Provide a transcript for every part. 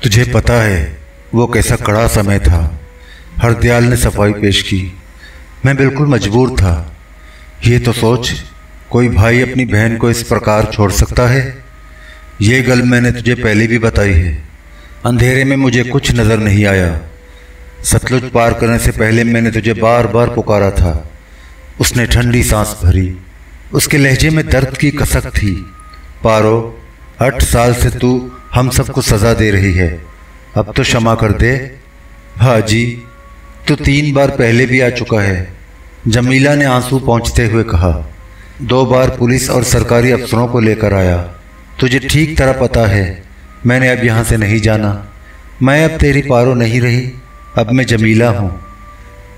तुझे पता है वो कैसा कड़ा समय था। हरदयाल ने सफाई पेश की। मैं बिल्कुल मजबूर था। ये तो सोच, कोई भाई अपनी बहन को इस प्रकार छोड़ सकता है? ये गल मैंने तुझे पहले भी बताई है। अंधेरे में मुझे कुछ नजर नहीं आया। सतलुज पार करने से पहले मैंने तुझे बार बार पुकारा था। उसने ठंडी सांस भरी। उसके लहजे में दर्द की कसक थी। पारो, 8 साल से तू हम सबको सजा दे रही है, अब तो क्षमा कर दे। भाजी, तू 3 बार पहले भी आ चुका है, जमीला ने आंसू पोंछते हुए कहा। 2 बार पुलिस और सरकारी अफसरों को लेकर आया। तुझे ठीक तरह पता है मैंने अब यहाँ से नहीं जाना। मैं अब तेरी पारो नहीं रही, अब मैं जमीला हूँ,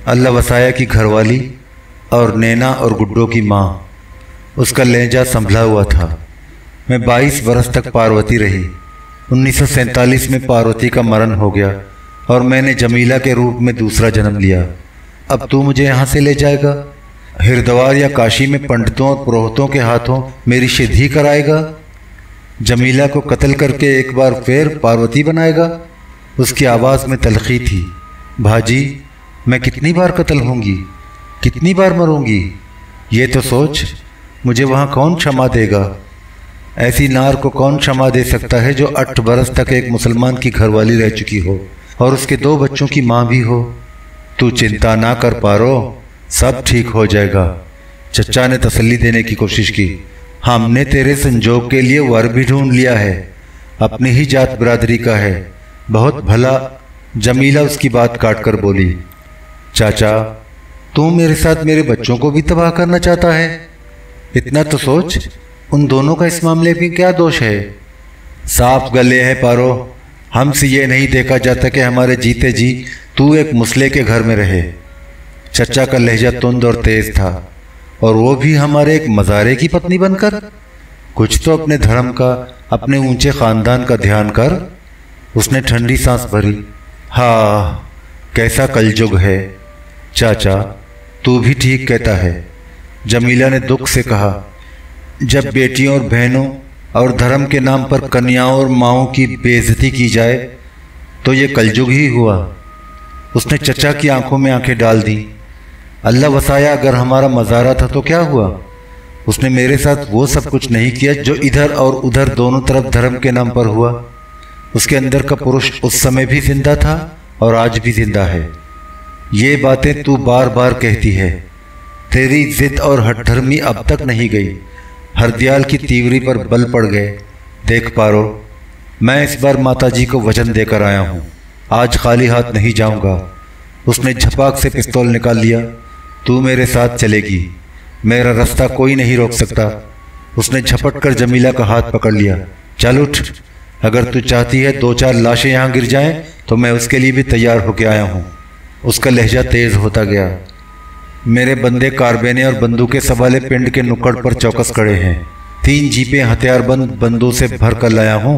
अल्लाह वसाया की घरवाली और नैना और गुड्डो की माँ। उसका लहजा संभला हुआ था। मैं 22 बरस तक पार्वती रही। 1947 में पार्वती का मरण हो गया और मैंने जमीला के रूप में दूसरा जन्म लिया। अब तू मुझे यहाँ से ले जाएगा? हरिद्वार या काशी में पंडितों और पुरोहितों के हाथों मेरी सिद्धि कराएगा? जमीला को कत्ल करके एक बार फिर पार्वती बनाएगा? उसकी आवाज़ में तलखी थी। भाजी, मैं कितनी बार कत्ल होंगी, कितनी बार मरूंगी? ये तो सोच, मुझे वहाँ कौन क्षमा देगा? ऐसी नार को कौन क्षमा दे सकता है जो 8 बरस तक एक मुसलमान की घरवाली रह चुकी हो और उसके 2 बच्चों की माँ भी हो? तू चिंता ना कर पारो, सब ठीक हो जाएगा। चचा ने तसल्ली देने की कोशिश की। हमने तेरे संजोग के लिए वर भी ढूंढ लिया है, अपनी ही जात बिरादरी का है, बहुत भला। जमीला उसकी बात काट कर बोली। चाचा, तू मेरे साथ मेरे बच्चों को भी तबाह करना चाहता है? इतना तो सोच, उन दोनों का इस मामले में क्या दोष है? साफ गले हैं पारो, हमसे ये नहीं देखा जाता कि हमारे जीते जी तू एक मुसले के घर में रहे। चचा का लहजा तुंद और तेज था, और वो भी हमारे एक मज़ारे की पत्नी बनकर। कुछ तो अपने धर्म का, अपने ऊंचे खानदान का ध्यान कर। उसने ठंडी सांस भरी। हाँ, कैसा कलयुग है। चाचा, तू भी ठीक कहता है, जमीला ने दुख से कहा। जब बेटियों और बहनों और धर्म के नाम पर कन्याओं और माओं की बेइज्जती की जाए तो ये कलयुग ही हुआ। उसने चचा की आंखों में आंखें डाल दी। अल्लाह वसाया, अगर हमारा मज़ारा था तो क्या हुआ? उसने मेरे साथ वो सब कुछ नहीं किया जो इधर और उधर दोनों तरफ धर्म के नाम पर हुआ। उसके अंदर का पुरुष उस समय भी जिंदा था और आज भी जिंदा है। ये बातें तू बार बार कहती है, तेरी जिद और हठधर्मी अब तक नहीं गई। हरदयाल की तीवरी पर बल पड़ गए। देख पारो, मैं इस बार माताजी को वचन देकर आया हूँ, आज खाली हाथ नहीं जाऊँगा। उसने झपाक से पिस्तौल निकाल लिया। तू मेरे साथ चलेगी, मेरा रास्ता कोई नहीं रोक सकता। उसने झपट कर जमीला का हाथ पकड़ लिया। चल उठ, अगर तू चाहती है 2-4 लाशें यहाँ गिर जाएं तो मैं उसके लिए भी तैयार होकर आया हूँ। उसका लहजा तेज होता गया। मेरे बंदे कारबेने और बंदूकें सवाले पिंड के नुक्कड़ पर चौकस खड़े हैं। 3 जीपें हथियारबंद बंदूं से भर कर लाया हूँ।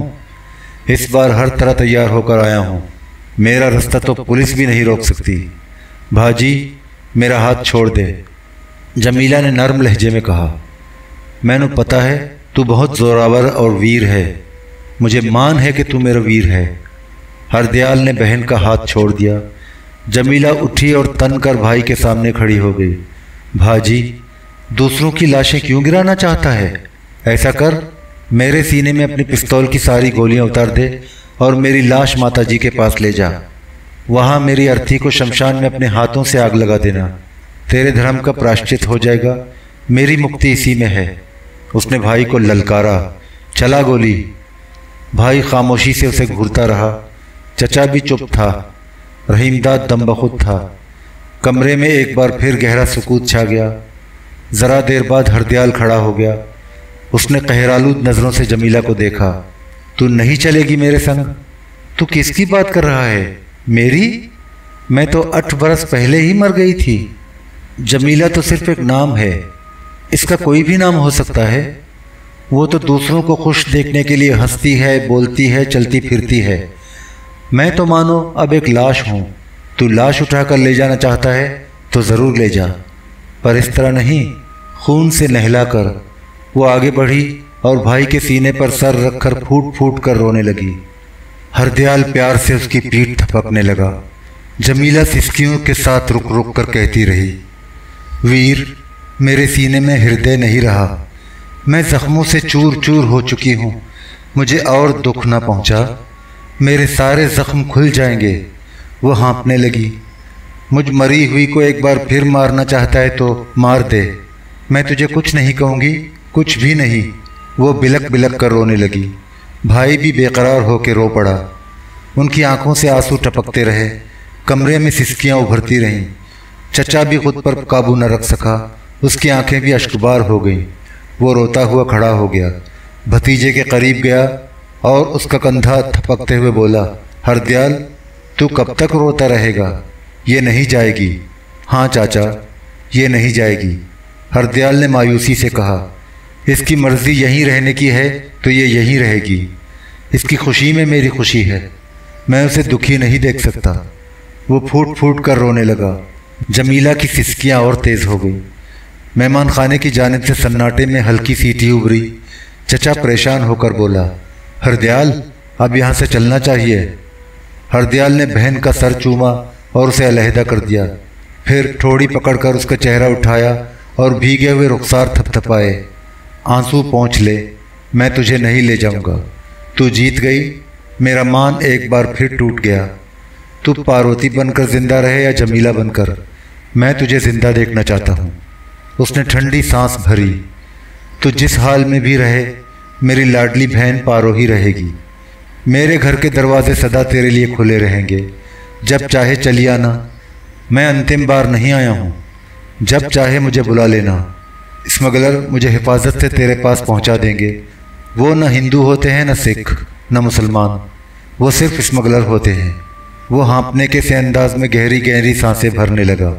इस बार हर तरह तैयार होकर आया हूँ। मेरा रास्ता तो पुलिस भी नहीं रोक सकती। भाजी, मेरा हाथ छोड़ दे, जमीला ने नर्म लहजे में कहा। मैनू पता है तू बहुत जोरावर और वीर है, मुझे मान है कि तू मेरा वीर है। हरदयाल ने बहन का हाथ छोड़ दिया। जमीला उठी और तन कर भाई के सामने खड़ी हो गई। भाजी, दूसरों की लाशें क्यों गिराना चाहता है? ऐसा कर, मेरे सीने में अपनी पिस्तौल की सारी गोलियां उतार दे और मेरी लाश माताजी के पास ले जा। वहां मेरी अर्थी को शमशान में अपने हाथों से आग लगा देना। तेरे धर्म का प्रायश्चित हो जाएगा, मेरी मुक्ति इसी में है। उसने भाई को ललकारा। चला गोली। भाई खामोशी से उसे घूरता रहा। चचा भी चुप था। रहीमदाद दमबखुद था। कमरे में एक बार फिर गहरा सुकूत छा गया। जरा देर बाद हरदयाल खड़ा हो गया। उसने कहरालूद नजरों से जमीला को देखा। तू नहीं चलेगी मेरे संग? तू किसकी बात कर रहा है? मेरी? मैं तो 8 बरस पहले ही मर गई थी। जमीला तो सिर्फ एक नाम है, इसका कोई भी नाम हो सकता है। वो तो दूसरों को खुश देखने के लिए हंसती है, बोलती है, चलती फिरती है। मैं तो मानो अब एक लाश हूँ। तू लाश उठाकर ले जाना चाहता है तो ज़रूर ले जा, पर इस तरह नहीं, खून से नहलाकर। वो आगे बढ़ी और भाई के सीने पर सर रखकर फूट फूट कर रोने लगी। हरदयाल प्यार से उसकी पीठ थपकने लगा। जमीला सिसकियों के साथ रुक रुक कर कहती रही, वीर, मेरे सीने में हृदय नहीं रहा, मैं जख्मों से चूर चूर हो चुकी हूँ, मुझे और दुख न पहुँचा, मेरे सारे जख्म खुल जाएंगे। वो हाँफने लगी। मुझ मरी हुई को एक बार फिर मारना चाहता है तो मार दे, मैं तुझे कुछ नहीं कहूँगी, कुछ भी नहीं। वो बिलक बिलक कर रोने लगी। भाई भी बेकरार होकर रो पड़ा। उनकी आंखों से आंसू टपकते रहे। कमरे में सिसकियां उभरती रहीं। चचा भी खुद पर काबू न रख सका, उसकी आंखें भी अश्कबार हो गईं। वो रोता हुआ खड़ा हो गया, भतीजे के करीब गया और उसका कंधा थपकते हुए बोला, हरदयाल, तू कब तक रोता रहेगा? ये नहीं जाएगी। हाँ चाचा, ये नहीं जाएगी। हरदयाल ने मायूसी से कहा, इसकी मर्जी यहीं रहने की है तो ये यहीं रहेगी। इसकी खुशी में मेरी खुशी है, मैं उसे दुखी नहीं देख सकता। वो फूट फूट कर रोने लगा। जमीला की सिसकियां और तेज़ हो गई। मेहमान खाने की जानिब से सन्नाटे में हल्की सीटी उभरी। चचा परेशान होकर बोला, हरदयाल, अब यहाँ से चलना चाहिए। हरदयाल ने बहन का सर चूमा और उसे अलहदा कर दिया। फिर ठोड़ी पकड़कर उसका चेहरा उठाया और भीगे हुए रुखसार थपथपाए। आंसू पोंछ ले, मैं तुझे नहीं ले जाऊंगा। तू जीत गई, मेरा मान एक बार फिर टूट गया। तू पार्वती बनकर जिंदा रहे या जमीला बनकर, मैं तुझे जिंदा देखना चाहता हूँ। उसने ठंडी सांस भरी। तू जिस हाल में भी रहे, मेरी लाडली बहन पारो ही रहेगी। मेरे घर के दरवाजे सदा तेरे लिए खुले रहेंगे। जब चाहे चली आना, मैं अंतिम बार नहीं आया हूँ। जब चाहे मुझे बुला लेना। स्मगलर मुझे हिफाजत से तेरे पास पहुँचा देंगे। वो न हिंदू होते हैं, न सिख, न मुसलमान, वो सिर्फ स्मगलर होते हैं। वो हाँपने के से अंदाज में गहरी गहरी सांसें भरने लगा।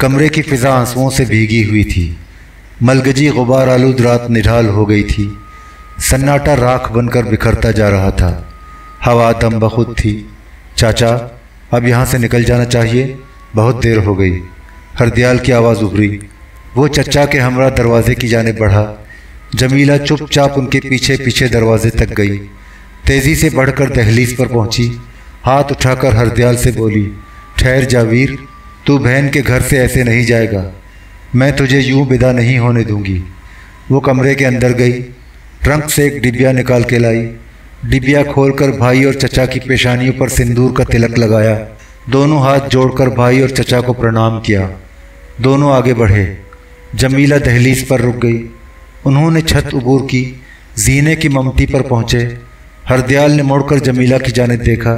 कमरे की फिजा आंसुओं से भीगी हुई थी। मलगजी गुबार आलूद रात निढाल हो गई थी। सन्नाटा राख बनकर बिखरता जा रहा था। हवा दम बखुद थी। चाचा, अब यहाँ से निकल जाना चाहिए, बहुत देर हो गई। हरदयाल की आवाज़ उभरी। वो चचा के हमरा दरवाजे की जानिब बढ़ा। जमीला चुपचाप उनके पीछे पीछे दरवाजे तक गई। तेज़ी से बढ़कर दहलीज पर पहुंची। हाथ उठाकर हरदयाल से बोली, ठहर जा वीर, तू बहन के घर से ऐसे नहीं जाएगा। मैं तुझे यूं विदा नहीं होने दूंगी। वो कमरे के अंदर गई। ट्रंक से एक डिबिया निकाल के लाई। डिबिया खोलकर भाई और चचा की पेशानियों पर सिंदूर का तिलक लगाया। दोनों हाथ जोड़कर भाई और चचा को प्रणाम किया। दोनों आगे बढ़े। जमीला दहलीज पर रुक गई। उन्होंने छत उबूर की। जीने की ममती पर पहुँचे। हरदयाल ने मुड़कर जमीला की जानिब देखा।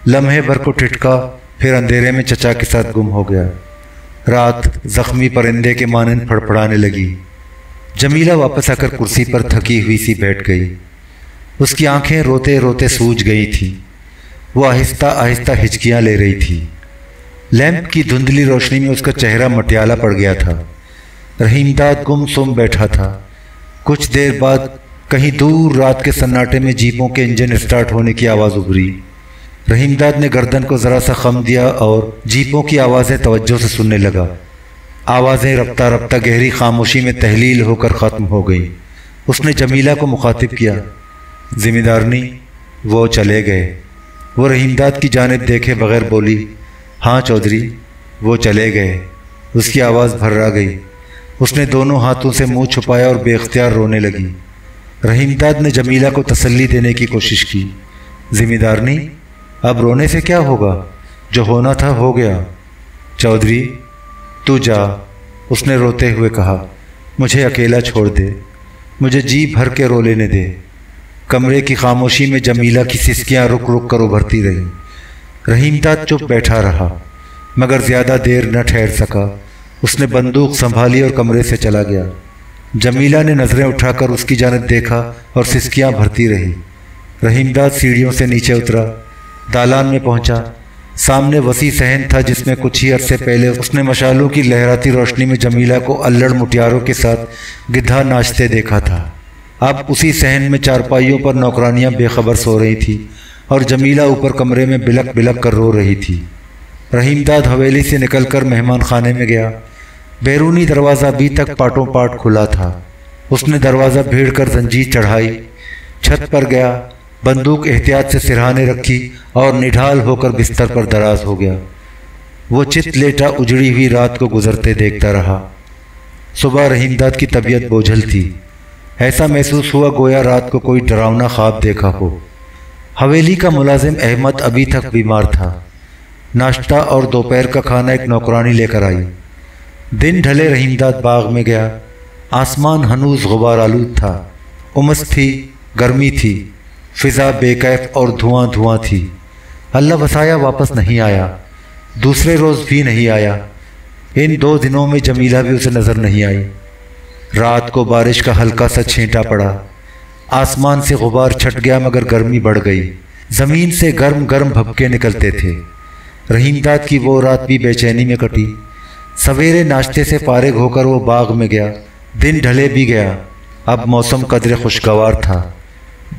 लम्हे भर को टिटका, फिर अंधेरे में चचा के साथ गुम हो गया। रात जख्मी परिंदे के मानंद फड़फड़ाने लगी। जमीला वापस आकर कुर्सी पर थकी हुई सी बैठ गई। उसकी आंखें रोते रोते सूज गई थीं। वो आहिस्ता आहिस्ता हिचकियां ले रही थी। लैंप की धुंधली रोशनी में उसका चेहरा मटियाला पड़ गया था। रहीमदाद गुमसुम बैठा था। कुछ देर बाद कहीं दूर रात के सन्नाटे में जीपों के इंजन स्टार्ट होने की आवाज़ उभरी। रहीमदाद ने गर्दन को ज़रा सा खम दिया और जीपों की आवाज़ें तवज्जो से सुनने लगा। आवाज़ें रफ्ता रफ्ता गहरी खामोशी में तहलील होकर ख़त्म हो गई। उसने जमीला को मुखातिब किया, ज़िम्मेदारनी, वो चले गए। वो रहीमदाद की जानिब देखे बगैर बोली, हाँ चौधरी, वो चले गए। उसकी आवाज़ भर्रा गई। उसने दोनों हाथों से मुंह छुपाया और बेख्तियार रोने लगी। रहीमदाद ने जमीला को तसल्ली देने की कोशिश की, ज़िम्मेदारनी, अब रोने से क्या होगा, जो होना था हो गया। चौधरी, तू जा, उसने रोते हुए कहा, मुझे अकेला छोड़ दे, मुझे जी भर के रो लेने दे। कमरे की खामोशी में जमीला की सिसकियां रुक रुक कर उभरती रहीं। रहीमदाद चुप बैठा रहा, मगर ज़्यादा देर न ठहर सका। उसने बंदूक संभाली और कमरे से चला गया। जमीला ने नज़रें उठाकर उसकी जानिब देखा और सिसकियां भरती रही। रहीमदाद सीढ़ियों से नीचे उतरा, दालान में पहुंचा। सामने वसी सहन था जिसमें कुछ ही अरसे पहले उसने मशालों की लहराती रोशनी में जमीला को अल्लड़ मुटियारों के साथ गिद्धा नाचते देखा था। अब उसी सहन में चारपाइयों पर नौकरानियां बेखबर सो रही थी और जमीला ऊपर कमरे में बिलक बिलक कर रो रही थी। रहीमदाद हवेली से निकलकर मेहमान खाने में गया। बैरूनी दरवाज़ा अभी तक पाटों पाट खुला था। उसने दरवाज़ा भीड़ कर जंजीर चढ़ाई। छत पर गया। बंदूक एहतियात से सिरहाने रखी और निढाल होकर बिस्तर पर दराज हो गया। वो चित लेटा उजड़ी हुई रात को गुजरते देखता रहा। सुबह रहीमदाद की तबीयत बोझल थी। ऐसा महसूस हुआ गोया रात को कोई डरावना ख्वाब देखा हो। हवेली का मुलाजिम अहमद अभी तक बीमार था। नाश्ता और दोपहर का खाना एक नौकरानी लेकर आई। दिन ढले रहीमदाद बाग में गया। आसमान हनूज गुबार आलूद था। उमस थी, गर्मी थी, फिजा बेकैफ और धुआं धुआं थी। अल्लाह वसाया वापस नहीं आया। दूसरे रोज़ भी नहीं आया। इन 2 दिनों में जमीला भी उसे नज़र नहीं आई। रात को बारिश का हल्का सा छींटा पड़ा। आसमान से गुबार छट गया मगर गर्मी बढ़ गई। ज़मीन से गर्म गर्म भपके निकलते थे। रहीमदाद की वो रात भी बेचैनी में कटी। सवेरे नाश्ते से फारिग होकर वो बाग में गया। दिन ढले भी गया। अब मौसम कदरे खुशगवार था।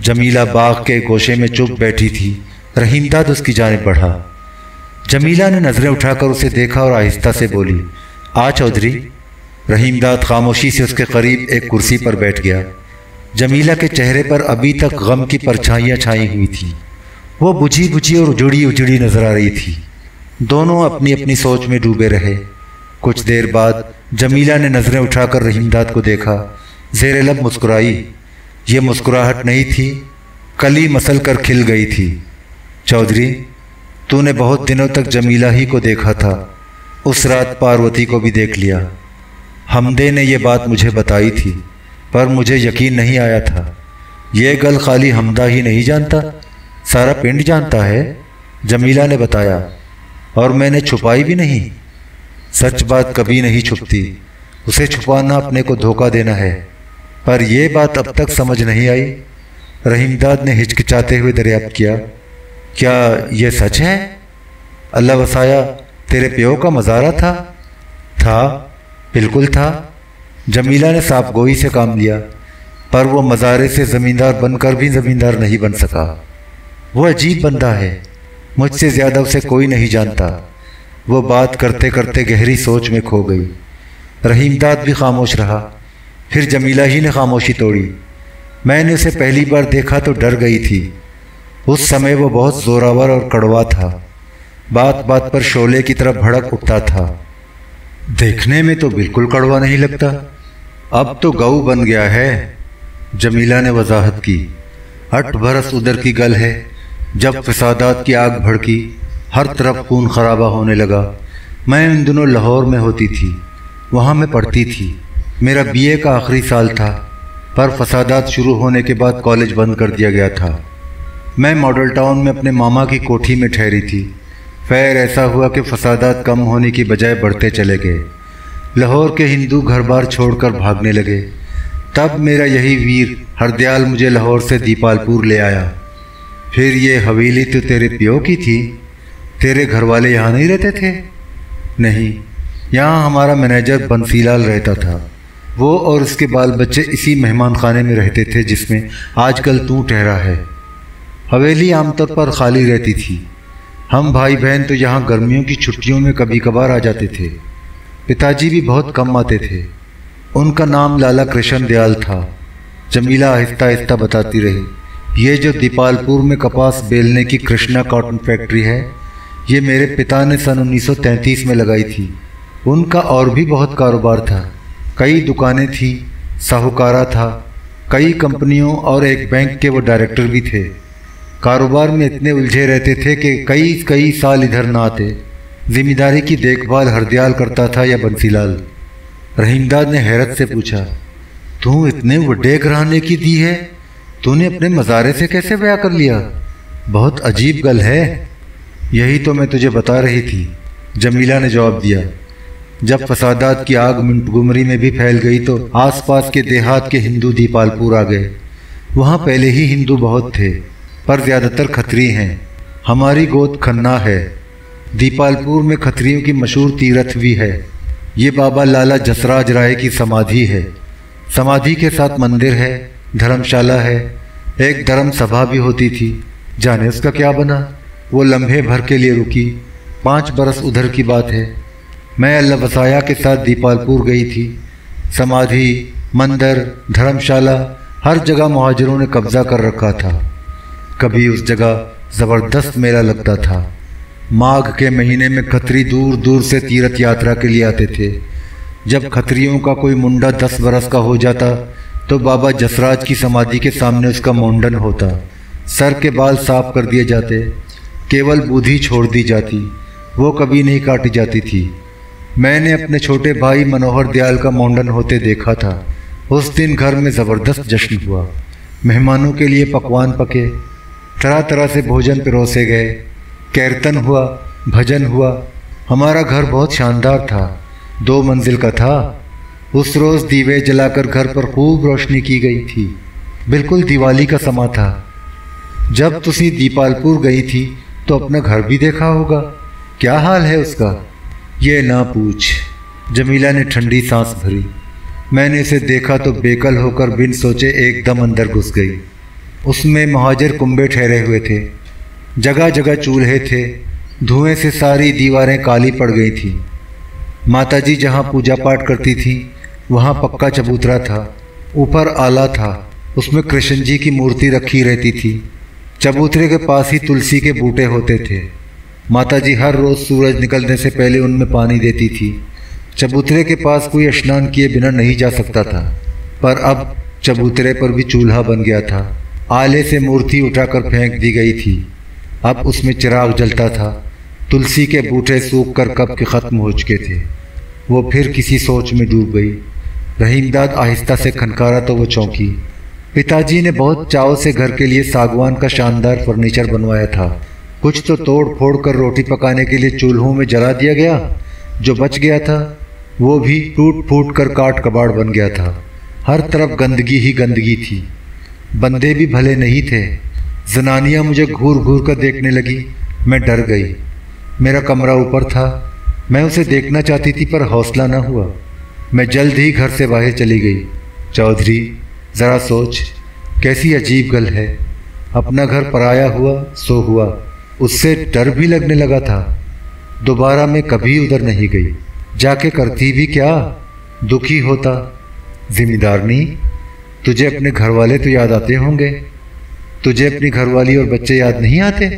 जमीला बाग के गोशे में चुप बैठी थी। रहीमदाद उसकी जानिब बढ़ा। जमीला ने नज़रें उठाकर उसे देखा और आहिस्ता से बोली, आ चौधरी। रहीमदाद खामोशी से उसके करीब एक कुर्सी पर बैठ गया। जमीला के चेहरे पर अभी तक गम की परछाइयाँ छाई हुई थी। वो बुझी बुझी और उजड़ी उजड़ी नजर आ रही थी। दोनों अपनी अपनी सोच में डूबे रहे। कुछ देर बाद जमीला ने नज़रें उठाकर रहीमदाद को देखा। ज़ेरे लब मुस्कुराई। ये मुस्कुराहट नहीं थी, कली मसल कर खिल गई थी। चौधरी, तूने बहुत दिनों तक जमीला ही को देखा था। उस रात पार्वती को भी देख लिया। हमदे ने यह बात मुझे बताई थी, पर मुझे यकीन नहीं आया था। ये गल खाली हमदा ही नहीं जानता, सारा पिंड जानता है। जमीला ने बताया, और मैंने छुपाई भी नहीं। सच बात कभी नहीं छुपती, उसे छुपाना अपने को धोखा देना है। पर यह बात अब तक समझ नहीं आई। रहीमदाद ने हिचकिचाते हुए दरियाफ्त किया, क्या ये सच है? अल्लाह वसाया, तेरे प्यो का मज़ारा था? था, बिल्कुल था। जमीला ने साफ़गोई से काम लिया, पर वो मज़ारे से ज़मींदार बनकर भी ज़मींदार नहीं बन सका। वो अजीब बंदा है, मुझसे ज़्यादा उसे कोई नहीं जानता। वो बात करते करते गहरी सोच में खो गई। रहीमदाद भी खामोश रहा। फिर जमीला ही ने खामोशी तोड़ी। मैंने उसे पहली बार देखा तो डर गई थी। उस समय वो बहुत जोरावर और कड़वा था। बात बात पर शोले की तरफ भड़क उठता था। देखने में तो बिल्कुल कड़वा नहीं लगता, अब तो गऊ बन गया है। जमीला ने वजाहत की। 8 बरस उधर की गल है, जब फसादात की आग भड़की, हर तरफ खून खराबा होने लगा। मैं इन दिनों लाहौर में होती थी, वहाँ मैं पढ़ती थी। मेरा बीए का आखिरी साल था, पर फसादात शुरू होने के बाद कॉलेज बंद कर दिया गया था। मैं मॉडल टाउन में अपने मामा की कोठी में ठहरी थी। खैर ऐसा हुआ कि फसादात कम होने की बजाय बढ़ते चले गए। लाहौर के हिंदू घर बार छोड़कर भागने लगे। तब मेरा यही वीर हरदयाल मुझे लाहौर से दीपालपुर ले आया। फिर ये हवेली तो तेरे पियो की थी। तेरे घर वाले यहाँ नहीं रहते थे? नहीं, यहाँ हमारा मैनेजर बंसीलाल रहता था। वो और उसके बाल बच्चे इसी मेहमान खाने में रहते थे जिसमें आजकल तू ठहरा है। हवेली आमतौर पर खाली रहती थी। हम भाई बहन तो यहाँ गर्मियों की छुट्टियों में कभी कभार आ जाते थे। पिताजी भी बहुत कम आते थे। उनका नाम लाला कृष्ण दयाल था। जमीला आहिस्ता आहिस्ता बताती रही, ये जो दीपालपुर में कपास बेलने की कृष्णा कॉटन फैक्ट्री है, ये मेरे पिता ने सन 1933 में लगाई थी। उनका और भी बहुत कारोबार था। कई दुकानें थीं, साहूकारा था, कई कंपनियों और एक बैंक के वो डायरेक्टर भी थे। कारोबार में इतने उलझे रहते थे कि कई साल इधर ना आते। जिम्मेदारी की देखभाल हरदयाल करता था या बंसीलाल। रहीमदाद ने हैरत से पूछा, तू इतने बड़े घराने की दी है, तूने अपने मज़ारे से कैसे ब्याह कर लिया? बहुत अजीब गल है। यही तो मैं तुझे बता रही थी, जमीला ने जवाब दिया। जब फसादात की आग मोंटगोमरी में भी फैल गई तो आसपास के देहात के हिंदू दीपालपुर आ गए। वहाँ पहले ही हिंदू बहुत थे, पर ज़्यादातर खत्री हैं। हमारी गोद खन्ना है। दीपालपुर में खत्रियों की मशहूर तीर्थ भी है। ये बाबा लाला जसराज राय की समाधि है। समाधि के साथ मंदिर है, धर्मशाला है, एक धर्म सभा भी होती थी। जाने उसका क्या बना? वो लम्हे भर के लिए रुकी। 5 बरस उधर की बात है। मैं अल्लाह वसाया के साथ दीपालपुर गई थी। समाधि, मंदिर, धर्मशाला, हर जगह मुहाजिरों ने कब्जा कर रखा था। कभी उस जगह ज़बरदस्त मेला लगता था। माघ के महीने में खत्री दूर दूर से तीर्थ यात्रा के लिए आते थे। जब खत्रियों का कोई मुंडा 10 बरस का हो जाता तो बाबा जसराज की समाधि के सामने उसका मुंडन होता। सर के बाल साफ कर दिए जाते, केवल बूढ़ी छोड़ दी जाती, वो कभी नहीं काटी जाती थी। मैंने अपने छोटे भाई मनोहर दयाल का मुंडन होते देखा था। उस दिन घर में ज़बरदस्त जश्न हुआ। मेहमानों के लिए पकवान पके, तरह तरह से भोजन परोसे गए, कीर्तन हुआ, भजन हुआ। हमारा घर बहुत शानदार था, 2 मंजिल का था। उस रोज़ दीवे जलाकर घर पर खूब रोशनी की गई थी, बिल्कुल दिवाली का समा था। जब तुसी दीपालपुर गई थी तो अपना घर भी देखा होगा, क्या हाल है उसका? ये ना पूछ। जमीला ने ठंडी सांस भरी। मैंने इसे देखा तो बेकल होकर बिन सोचे एकदम अंदर घुस गई। उसमें महाजर कुंबे ठहरे हुए थे, जगह जगह चूल्हे थे, धुएं से सारी दीवारें काली पड़ गई थी। माताजी जहाँ पूजा पाठ करती थी वहाँ पक्का चबूतरा था, ऊपर आला था, उसमें कृष्ण जी की मूर्ति रखी रहती थी। चबूतरे के पास ही तुलसी के बूटे होते थे। माताजी हर रोज़ सूरज निकलने से पहले उनमें पानी देती थी। चबूतरे के पास कोई स्नान किए बिना नहीं जा सकता था, पर अब चबूतरे पर भी चूल्हा बन गया था। आले से मूर्ति उठाकर फेंक दी गई थी, अब उसमें चिराग जलता था। तुलसी के बूटे सूख कर कब के ख़त्म हो चुके थे। वो फिर किसी सोच में डूब गई। रहीमदाद आहिस्ता से खनकारा तो वो चौंकी। पिताजी ने बहुत चाव से घर के लिए सागवान का शानदार फर्नीचर बनवाया था। कुछ तो तोड़ फोड़ कर रोटी पकाने के लिए चूल्हों में जला दिया गया, जो बच गया था वो भी टूट फूट कर काट कबाड़ बन गया था। हर तरफ गंदगी ही गंदगी थी। बंदे भी भले नहीं थे। जनानियाँ मुझे घूर घूर कर देखने लगी। मैं डर गई। मेरा कमरा ऊपर था, मैं उसे देखना चाहती थी पर हौसला न हुआ। मैं जल्द ही घर से बाहर चली गई। चौधरी, ज़रा सोच, कैसी अजीब गल है। अपना घर पराया हुआ सो हुआ, उससे डर भी लगने लगा था। दोबारा मैं कभी उधर नहीं गई। जाके करती भी क्या, दुखी होता। जिम्मेदारनी, तुझे अपने घर वाले तो याद आते होंगे। तुझे अपनी घरवाली और बच्चे याद नहीं आते?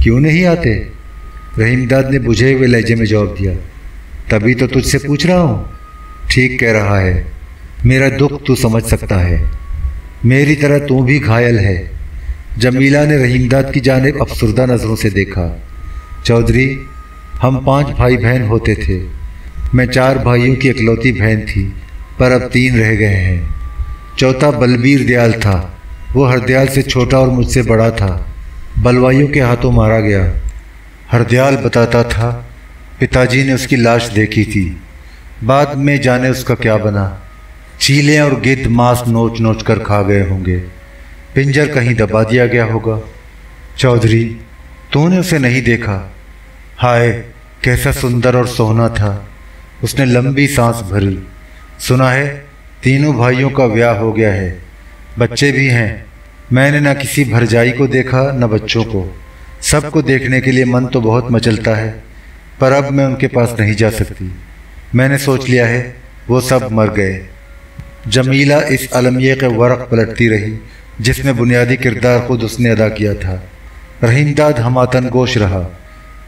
क्यों नहीं आते? रहीमदाद ने बुझे हुए लहजे में जवाब दिया। तभी तो तुझसे पूछ रहा हूँ। ठीक कह रहा है, मेरा दुख तू समझ सकता है, मेरी तरह तू भी घायल है। जमीला ने रहीमदाद की जानिब अफसुर्दा नज़रों से देखा। चौधरी, हम 5 भाई बहन होते थे। मैं 4 भाइयों की इकलौती बहन थी, पर अब 3 रह गए हैं। चौथा बलबीर दयाल था, वो हरदयाल से छोटा और मुझसे बड़ा था, बलवाइयों के हाथों मारा गया। हरदयाल बताता था पिताजी ने उसकी लाश देखी थी, बाद में जाने उसका क्या बना। चीलें और गिद्ध मांस नोच नोच कर खा गए होंगे, पिंजर कहीं दबा दिया गया होगा। चौधरी, तूने उसे नहीं देखा? हाय, कैसा सुंदर और सोहना था। उसने लंबी सांस भरी। सुना है तीनों भाइयों का ब्याह हो गया है, बच्चे भी हैं। मैंने ना किसी भरजाई को देखा न बच्चों को। सबको देखने के लिए मन तो बहुत मचलता है, पर अब मैं उनके पास नहीं जा सकती। मैंने सोच लिया है वो सब मर गए। जमीला इस अलमिये के वरक पलटती रही जिसमें बुनियादी किरदार खुद उसने अदा किया था। रहीमदाद हमातन गोश रहा।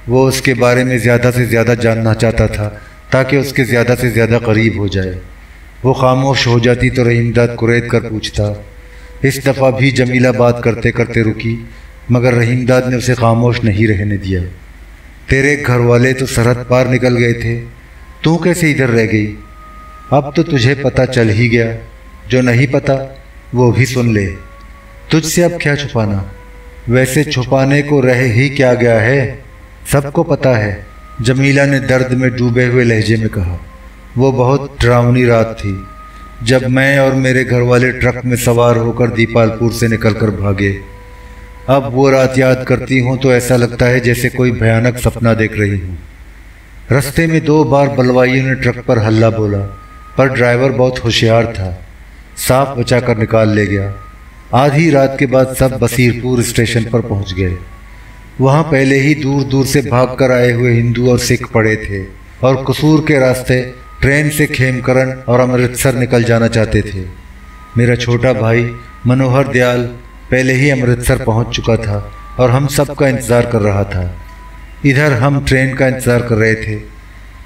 वो उसके बारे में ज़्यादा से ज़्यादा जानना चाहता था ताकि उसके ज़्यादा से ज़्यादा करीब हो जाए। वो खामोश हो जाती तो रहीमदाद कुरेद कर पूछता। इस दफ़ा भी जमीला बात करते करते रुकी, मगर रहीमदाद ने उसे खामोश नहीं रहने दिया। तेरे घर वाले तो सरहद पार निकल गए थे, तू कैसे इधर रह गई? अब तो तुझे पता चल ही गया, जो नहीं पता वो भी सुन ले। तुझसे अब क्या छुपाना? वैसे छुपाने को रह ही क्या गया है, सबको पता है। जमीला ने दर्द में डूबे हुए लहजे में कहा। वो बहुत डरावनी रात थी जब मैं और मेरे घर वाले ट्रक में सवार होकर दीपालपुर से निकलकर भागे। अब वो रात याद करती हूँ तो ऐसा लगता है जैसे कोई भयानक सपना देख रही हूँ। रास्ते में 2 बार बलवाइयों ने ट्रक पर हल्ला बोला, पर ड्राइवर बहुत होशियार था, साफ बचाकर निकाल ले गया। आधी रात के बाद सब बसीरपुर स्टेशन पर पहुंच गए। वहां पहले ही दूर दूर से भागकर आए हुए हिंदू और सिख पड़े थे और कसूर के रास्ते ट्रेन से खेमकरण और अमृतसर निकल जाना चाहते थे। मेरा छोटा भाई मनोहर दयाल पहले ही अमृतसर पहुंच चुका था और हम सब का इंतज़ार कर रहा था। इधर हम ट्रेन का इंतज़ार कर रहे थे।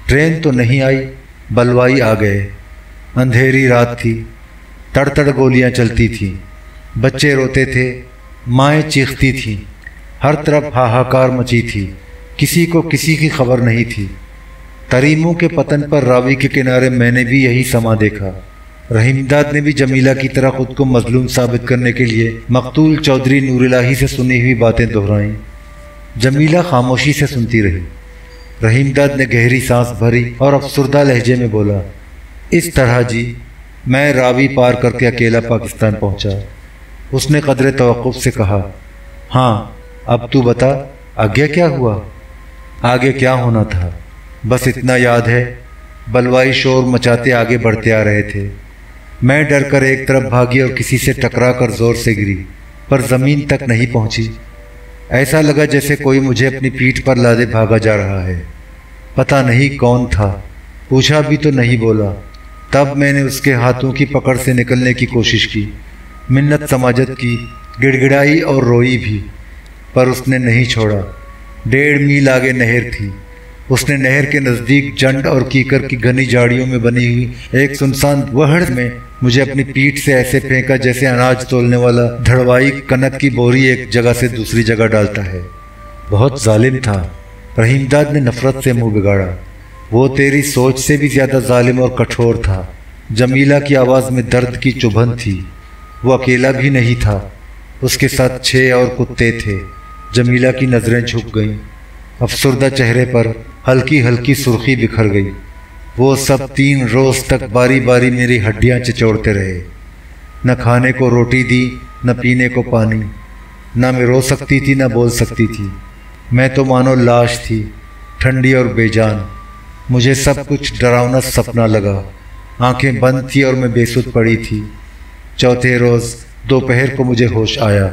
ट्रेन तो नहीं आई, बलवाई आ गए। अंधेरी रात थी, तड़तड़ गोलियां चलती थीं, बच्चे रोते थे, माएँ चीखती थीं, हर तरफ हाहाकार मची थी, किसी को किसी की खबर नहीं थी। तरीमों के पतन पर रावी के किनारे मैंने भी यही समा देखा। रहीमदाद ने भी जमीला की तरह खुद को मजलूम साबित करने के लिए मकतूल चौधरी नूरिलाही से सुनी हुई बातें दोहराईं। जमीला खामोशी से सुनती रही। रहीमदाद ने गहरी सांस भरी और अफसुर्दा लहजे में बोला, इस तरह जी मैं रावी पार करके अकेला पाकिस्तान पहुंचा। उसने कदरे तवक्कुफ से कहा, हाँ अब तू बता, आगे क्या हुआ? आगे क्या होना था, बस इतना याद है, बलवाई शोर मचाते आगे बढ़ते आ रहे थे। मैं डर कर एक तरफ भागी और किसी से टकरा कर जोर से गिरी, पर ज़मीन तक नहीं पहुंची। ऐसा लगा जैसे कोई मुझे अपनी पीठ पर लादे भागा जा रहा है। पता नहीं कौन था, पूछा भी तो नहीं बोला। तब मैंने उसके हाथों की पकड़ से निकलने की कोशिश की, मिन्नत समाजत की, गिड़गिड़ाई और रोई भी, पर उसने नहीं छोड़ा। 1.5 मील आगे नहर थी। उसने नहर के नज़दीक जंड और कीकर की घनी झाड़ियों में बनी हुई एक सुनसान वहड़ में मुझे अपनी पीठ से ऐसे फेंका जैसे अनाज तोलने वाला धड़वाई कनक की बोरी एक जगह से दूसरी जगह डालता है। बहुत जालिम था। रहीमदाद ने नफरत से मुंह बिगाड़ा। वो तेरी सोच से भी ज़्यादा जालिम और कठोर था। जमीला की आवाज़ में दर्द की चुभन थी। वो अकेला भी नहीं था, उसके साथ 6 और कुत्ते थे। जमीला की नज़रें झुक गईं। अफसुर्दा चेहरे पर हल्की हल्की सुर्खी बिखर गई। वो सब 3 रोज़ तक बारी बारी मेरी हड्डियां चिचोड़ते रहे। न खाने को रोटी दी, न पीने को पानी। न मैं रो सकती थी, न बोल सकती थी। मैं तो मानो लाश थी, ठंडी और बेजान। मुझे सब कुछ डरावना सपना लगा। आंखें बंद थी और मैं बेसुध पड़ी थी। चौथे रोज़ दोपहर को मुझे होश आया।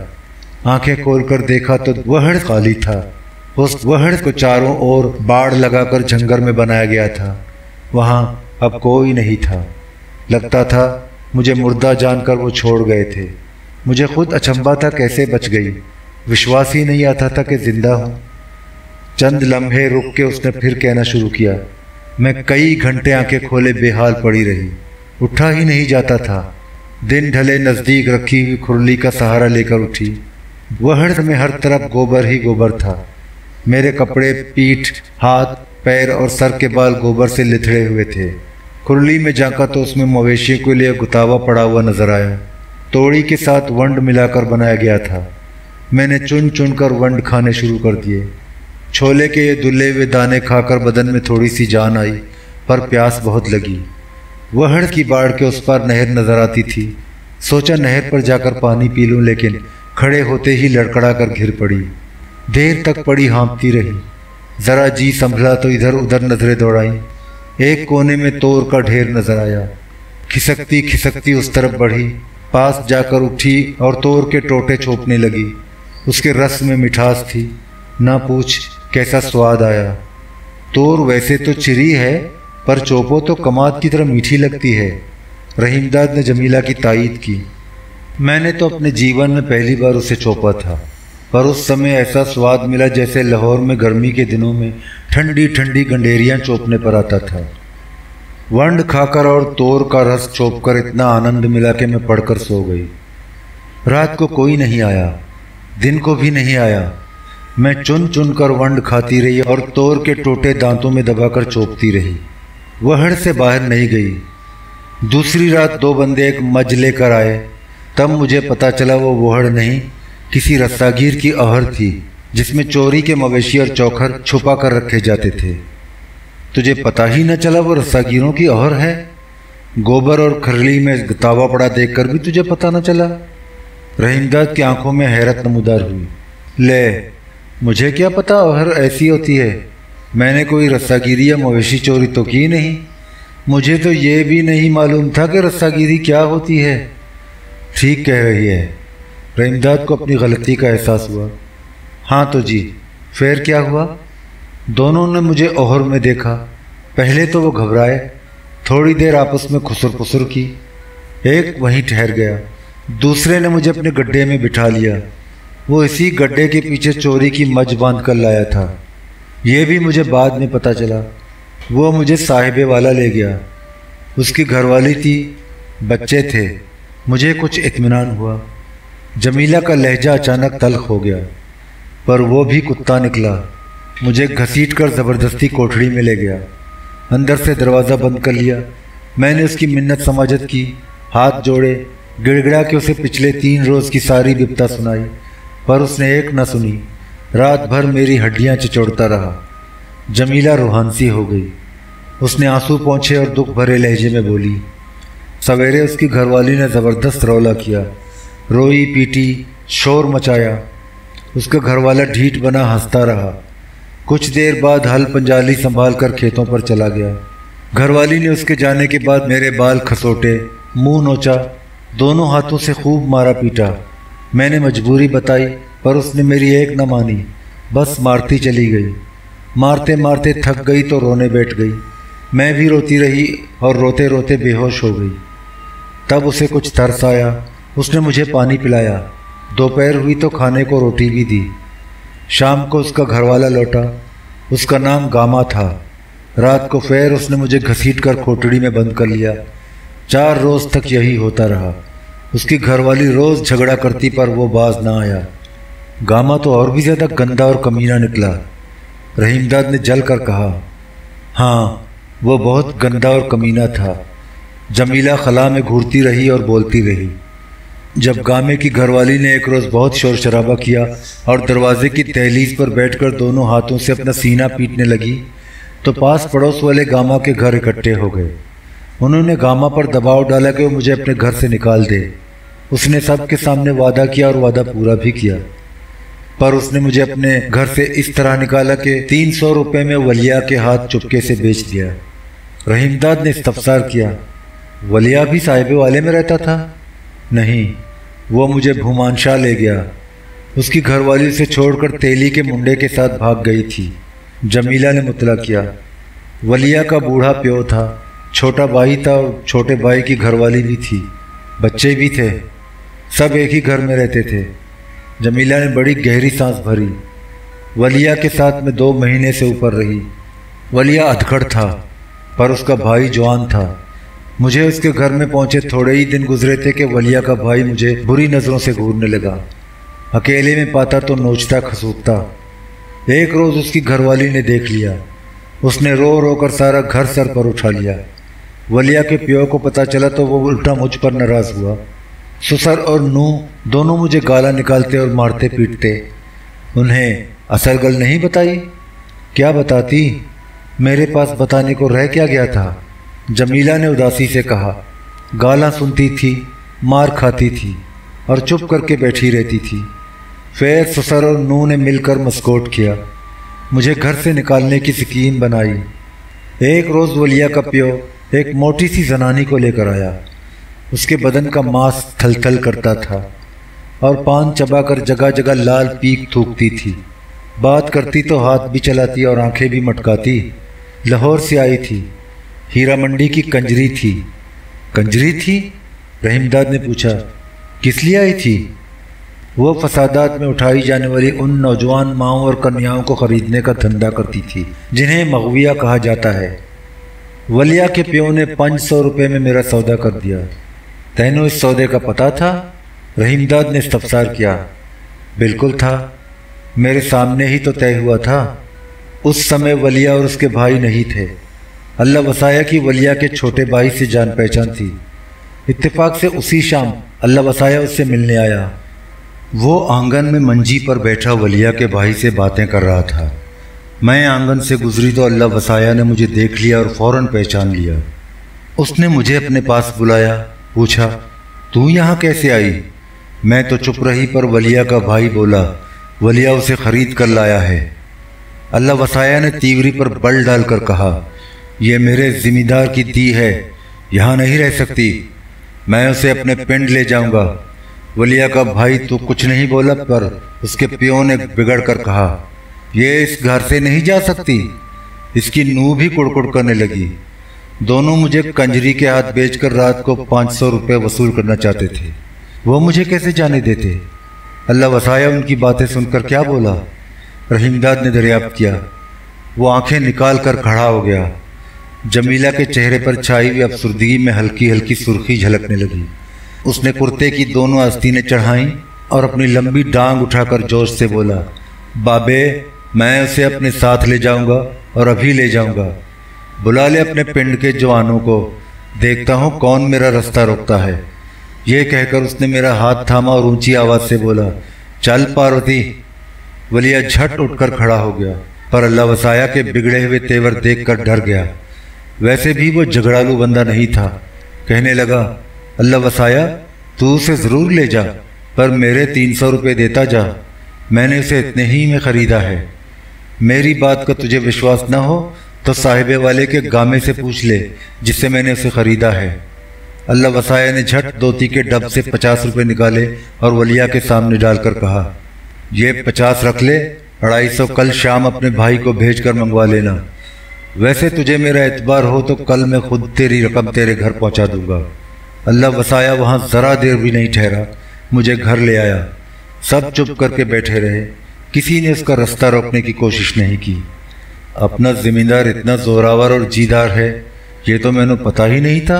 आंखें खोलकर देखा तो वहड़ खाली था। उस वहड़ को चारों ओर बाड़ लगाकर झंगर में बनाया गया था। वहाँ अब कोई नहीं था। लगता था मुझे मुर्दा जानकर वो छोड़ गए थे। मुझे खुद अचंभा था कैसे बच गई। विश्वास ही नहीं आता था कि जिंदा हूँ। चंद लम्हे रुक के उसने फिर कहना शुरू किया। मैं कई घंटे आंखें खोले बेहाल पड़ी रही, उठा ही नहीं जाता था। दिन ढले नज़दीक रखी हुई खुरली का सहारा लेकर उठी। वहड़ में हर तरफ गोबर ही गोबर था। मेरे कपड़े, पीठ, हाथ, पैर और सर के बाल गोबर से लिथड़े हुए थे। खुरली में झांका तो उसमें मवेशियों के लिए गुतावा पड़ा हुआ नजर आया। तोड़ी के साथ वंड मिलाकर बनाया गया था। मैंने चुन चुन कर वंड खाने शुरू कर दिए। छोले के ये दुले हुए दाने खाकर बदन में थोड़ी सी जान आई, पर प्यास बहुत लगी। वहड़ की बाढ़ के उस पार नहर नजर आती थी। सोचा नहर पर जाकर पानी पी लूं, लेकिन खड़े होते ही लड़खड़ा कर घिर पड़ी। देर तक पड़ी हाँफती रही। जरा जी संभला तो इधर उधर नजरें दौड़ाई। एक कोने में तोर का ढेर नजर आया। खिसकती खिसकती उस तरफ बढ़ी, पास जाकर उठी और तोर के टोटे छोपने लगी। उसके रस में मिठास थी, ना पूछ कैसा स्वाद आया। तोर वैसे तो चिरी है, पर चोपो तो कमाद की तरह मीठी लगती है। रहीमदाद ने जमीला की तायीद की। मैंने तो अपने जीवन में पहली बार उसे चोपा था, पर उस समय ऐसा स्वाद मिला जैसे लाहौर में गर्मी के दिनों में ठंडी ठंडी गंडेरियां चोपने पर आता था। वंड खाकर और तोर का रस चोपकर इतना आनंद मिला कि मैं पड़कर सो गई। रात को कोई नहीं आया, दिन को भी नहीं आया। मैं चुन चुन कर वंड खाती रही और तोर के टोटे दांतों में दबाकर चोपती रही। वहड़ से बाहर नहीं गई। दूसरी रात 2 बंदे एक मज लेकर आए। तब मुझे पता चला वो वहड़ नहीं, किसी रस्सागीर की अहर थी, जिसमें चोरी के मवेशी और चौखर छुपा कर रखे जाते थे। तुझे पता ही न चला वो रस्सागीरों की अहर है? गोबर और खरली में गतावा पड़ा देखकर भी तुझे पता न चला? रहीमदाद की आंखों में हैरत नमूदार हुई। ले, मुझे क्या पता अहर ऐसी होती है? मैंने कोई रस्सागिरी या मवेशी चोरी तो की नहीं। मुझे तो ये भी नहीं मालूम था कि रस्सागिरी क्या होती है। ठीक कह रही है। रहीमदाद को अपनी गलती का एहसास हुआ। हाँ तो जी, फिर क्या हुआ? दोनों ने मुझे ओहर में देखा। पहले तो वो घबराए, थोड़ी देर आपस में खुसर पुसर की। एक वहीं ठहर गया, दूसरे ने मुझे अपने गड्ढे में बिठा लिया। वो इसी गड्ढे के पीछे चोरी की मज बांध कर लाया था। ये भी मुझे बाद में पता चला। वो मुझे साहिबे वाला ले गया। उसकी घरवाली थी, बच्चे थे। मुझे कुछ इत्मीनान हुआ। जमीला का लहजा अचानक तल्ख हो गया, पर वो भी कुत्ता निकला। मुझे घसीट कर ज़बरदस्ती कोठड़ी में ले गया। अंदर से दरवाज़ा बंद कर लिया। मैंने उसकी मिन्नत समाजत की, हाथ जोड़े, गिड़गिड़ा के उसे पिछले 3 रोज़ की सारी बिपता सुनाई, पर उसने एक न सुनी। रात भर मेरी हड्डियां चिचोड़ता रहा। जमीला रूहानसी हो गई। उसने आंसू पोंछे और दुख भरे लहजे में बोली। सवेरे उसकी घरवाली ने ज़बरदस्त रौला किया, रोई पीटी, शोर मचाया। उसका घरवाला ढीठ बना हंसता रहा। कुछ देर बाद हल पंजाली संभाल कर खेतों पर चला गया। घरवाली ने उसके जाने के बाद मेरे बाल खसोटे, मुंह नोचा, दोनों हाथों से खूब मारा पीटा। मैंने मजबूरी बताई, पर उसने मेरी एक न मानी, बस मारती चली गई। मारते मारते थक गई तो रोने बैठ गई। मैं भी रोती रही और रोते रोते बेहोश हो गई। तब उसे कुछ तरस आया। उसने मुझे पानी पिलाया। दोपहर हुई तो खाने को रोटी भी दी। शाम को उसका घरवाला लौटा। उसका नाम गामा था। रात को फिर उसने मुझे घसीट कर कोठड़ी में बंद कर लिया। 4 रोज़ तक यही होता रहा। उसकी घरवाली रोज़ झगड़ा करती, पर वो बाज ना आया। गामा तो और भी ज़्यादा गंदा और कमीना निकला। रहीमदाद ने जल कर कहा, हाँ, वो बहुत गंदा और कमीना था। जमीला खला में घूरती रही और बोलती रही। जब गामे की घरवाली ने एक रोज़ बहुत शोर शराबा किया और दरवाजे की दहलीज पर बैठकर दोनों हाथों से अपना सीना पीटने लगी, तो पास पड़ोस वाले गामा के घर इकट्ठे हो गए। उन्होंने गामा पर दबाव डाला कि वो मुझे अपने घर से निकाल दे। उसने सबके सामने वादा किया और वादा पूरा भी किया, पर उसने मुझे अपने घर से इस तरह निकाला कि 300 रुपये में वलिया के हाथ चुपके से बेच दिया। रहीमदाद ने इस्तफसार किया, वलिया भी साहिबे वाले में रहता था? नहीं, वो मुझे भूमानशाह ले गया। उसकी घरवाली उसे छोड़कर तेली के मुंडे के साथ भाग गई थी। जमीला ने मुतला किया। वलिया का बूढ़ा प्यो था, छोटा भाई था और छोटे भाई की घरवाली भी थी, बच्चे भी थे। सब एक ही घर में रहते थे। जमीला ने बड़ी गहरी सांस भरी। वलिया के साथ में 2 महीने से ऊपर रही। वलिया अधखड़ था, पर उसका भाई जवान था। मुझे उसके घर में पहुंचे थोड़े ही दिन गुजरे थे कि वलिया का भाई मुझे बुरी नज़रों से घूरने लगा। अकेले में पाता तो नोचता खसूकता। एक रोज़ उसकी घरवाली ने देख लिया। उसने रो रो कर सारा घर सर पर उठा लिया। वलिया के प्यो को पता चला तो वो उल्टा मुझ पर नाराज़ हुआ। ससुर और नूह दोनों मुझे गाला निकालते और मारते पीटते। उन्हें असल गल नहीं बताई? क्या बताती? मेरे पास बताने को रह क्या गया था? जमीला ने उदासी से कहा। गाला सुनती थी, मार खाती थी और चुप करके बैठी रहती थी। फिर ससुर और नूह ने मिलकर मस्कोट किया, मुझे घर से निकालने की शकीन बनाई। एक रोज़ वलिया का प्यो एक मोटी सी जनानी को लेकर आया। उसके बदन का मांस थल-थल करता था और पान चबाकर जगह जगह लाल पीक थूकती थी। बात करती तो हाथ भी चलाती और आंखें भी मटकाती। लाहौर से आई थी, हीरा मंडी की कंजरी थी। कंजरी थी? रहीमदाद ने पूछा। किस लिए आई थी? वो फसादात में उठाई जाने वाली उन नौजवान माओं और कन्याओं को खरीदने का धंधा करती थी जिन्हें मगविया कहा जाता है। वलिया के प्यो ने 500 रुपये में मेरा सौदा कर दिया। तैनू इस सौदे का पता था? रहीमदाद ने इस्तफसार किया। बिल्कुल था, मेरे सामने ही तो तय हुआ था। उस समय वलिया और उसके भाई नहीं थे। अल्लाह वसाया कि वलिया के छोटे भाई से जान पहचान थी। इत्तेफाक से उसी शाम अल्लाह वसाया उससे मिलने आया। वो आंगन में मंजी पर बैठा वलिया के भाई से बातें कर रहा था। मैं आंगन से गुजरी तो अल्लाह वसाया ने मुझे देख लिया और फौरन पहचान लिया। उसने मुझे अपने पास बुलाया, पूछा, तू यहाँ कैसे आई? मैं तो चुप रही, पर वलिया का भाई बोला, वलिया उसे खरीद कर लाया है। अल्लाह वसाया ने तीवरी पर बल डालकर कहा, यह मेरे जिम्मेदार की दी है, यहाँ नहीं रह सकती। मैं उसे अपने पिंड ले जाऊंगा। वलिया का भाई तो कुछ नहीं बोला, पर उसके प्यो ने बिगड़ कर कहा, ये इस घर से नहीं जा सकती। इसकी नूह भी कुड़कुड़ करने लगी। दोनों मुझे कंजरी के हाथ बेचकर रात को 500 रुपये वसूल करना चाहते थे। वो मुझे कैसे जाने देते? अल्लाह वसाया उनकी बातें सुनकर क्या बोला? रहीमदाद ने दरियाफ्त किया। वो आंखें निकाल कर खड़ा हो गया। जमीला के चेहरे पर छाई हुई अफसुर्दगी में हल्की हल्की सुर्खी झलकने लगी। उसने कुर्ते की दोनों आस्तीनें चढ़ाईं और अपनी लंबी डांग उठाकर जोश से बोला, बाबे, मैं उसे अपने साथ ले जाऊंगा और अभी ले जाऊंगा। बुला ले अपने पिंड के जवानों को, देखता हूं कौन मेरा रास्ता रोकता है। ये कहकर उसने मेरा हाथ थामा और ऊंची आवाज से बोला, चल पार्वती। वलिया झट उठकर खड़ा हो गया, पर अल्लाह वसाया के बिगड़े हुए तेवर देखकर डर गया। वैसे भी वो झगड़ालू बंदा नहीं था। कहने लगा, अल्लाह वसाया, तू उसे जरूर ले जा, पर मेरे 300 रुपये देता जा। मैंने उसे इतने ही में खरीदा है। मेरी बात का तुझे विश्वास न हो तो साहिबे वाले के गामे से पूछ ले जिससे मैंने उसे खरीदा है। अल्लाह वसाया ने झट धोती के डब से 50 रुपये निकाले और वलिया के सामने डालकर कहा, ये 50 रख ले, 250 कल शाम अपने भाई को भेजकर मंगवा लेना। वैसे तुझे मेरा एतबार हो तो कल मैं खुद तेरी रकम तेरे घर पहुंचा दूंगा। अल्लाह वसाया वहां जरा देर भी नहीं ठहरा, मुझे घर ले आया। सब चुप करके बैठे रहे, किसी ने उसका रास्ता रोकने की कोशिश नहीं की। अपना जिम्मेदार इतना जोरावर और जीदार है, ये तो मैंने पता ही नहीं था।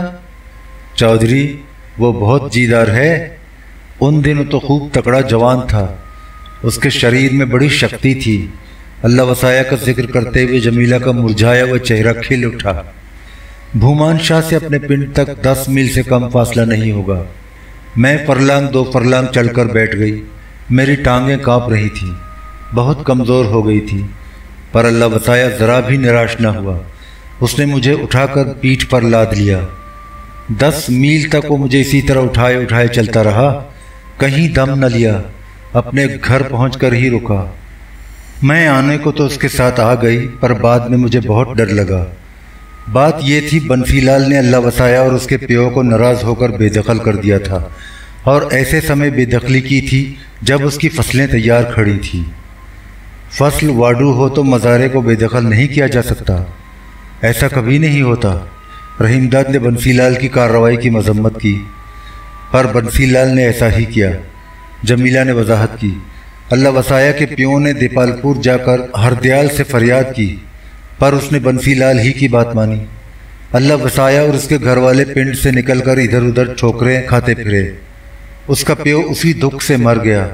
चौधरी, वो बहुत जीदार है। उन दिनों तो खूब तगड़ा जवान था, उसके शरीर में बड़ी शक्ति थी। अल्लाह वसाया का जिक्र करते हुए जमीला का मुरझाया हुआ चेहरा खिल उठा। भूमान शाह से अपने पिंड तक 10 मील से कम फासला नहीं होगा। मैं फरलांग 2 फरलांग चलकर बैठ गई। मेरी टांगें कांप रही थी, बहुत कमज़ोर हो गई थी, पर अल्लाह वसाया ज़रा भी निराश न हुआ। उसने मुझे उठाकर पीठ पर लाद लिया। 10 मील तक वो मुझे इसी तरह उठाए उठाए चलता रहा, कहीं दम न लिया। अपने घर पहुंचकर ही रुका। मैं आने को तो उसके साथ आ गई, पर बाद में मुझे बहुत डर लगा। बात यह थी, बंसीलाल ने अल्लाह वसाया और उसके प्यो को नाराज़ होकर बेदखल कर दिया था, और ऐसे समय बेदखली की थी जब उसकी फसलें तैयार खड़ी थी। फसल वाडू हो तो मज़ारे को बेदखल नहीं किया जा सकता, ऐसा कभी नहीं होता। रहीमदाद ने बंसीलाल की कार्रवाई की मजम्मत की, पर बंसीलाल ने ऐसा ही किया। जमीला ने वजाहत की। अल्लाह वसाया के प्यों ने दीपालपुर जाकर हरदयाल से फरियाद की, पर उसने बंसीलाल ही की बात मानी। अल्लाह वसाया और उसके घर वाले पिंड से निकलकर इधर उधर ठोकरें खाते फिरे। उसका प्यो उसी दुख से मर गया।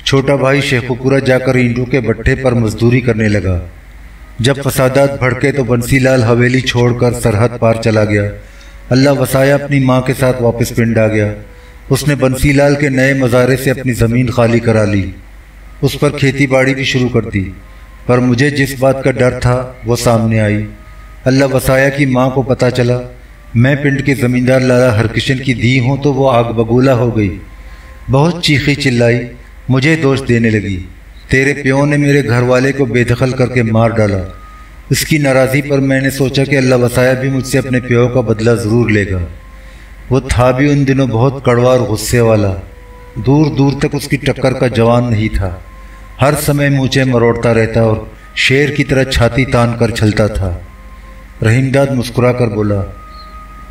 छोटा भाई शेखुपुरा जाकर ईंटों के भट्ठे पर मजदूरी करने लगा। जब फसादात भड़के तो बंसीलाल हवेली छोड़कर सरहद पार चला गया। अल्लाह वसाया अपनी माँ के साथ वापस पिंड आ गया। उसने बंसीलाल के नए मज़ारे से अपनी ज़मीन खाली करा ली, उस पर खेती बाड़ी भी शुरू कर दी। पर मुझे जिस बात का डर था वो सामने आई। अल्लाह वसाया की माँ को पता चला मैं पिंड के ज़मींदार लाला हरकिशन की धी हूँ तो वो आग बगूला हो गई। बहुत चीखी चिल्लाई, मुझे दोष देने लगी। तेरे प्यों ने मेरे घर वाले को बेदखल करके मार डाला। इसकी नाराज़ी पर मैंने सोचा कि अल्लाह वसाया भी मुझसे अपने प्यों का बदला ज़रूर लेगा। वो था भी उन दिनों बहुत कड़वा और गुस्से वाला। दूर दूर तक उसकी टक्कर का जवान नहीं था। हर समय मूंछें मरोड़ता रहता और शेर की तरह छाती तान कर चलता था। रहीमदाद मुस्कुरा कर बोला,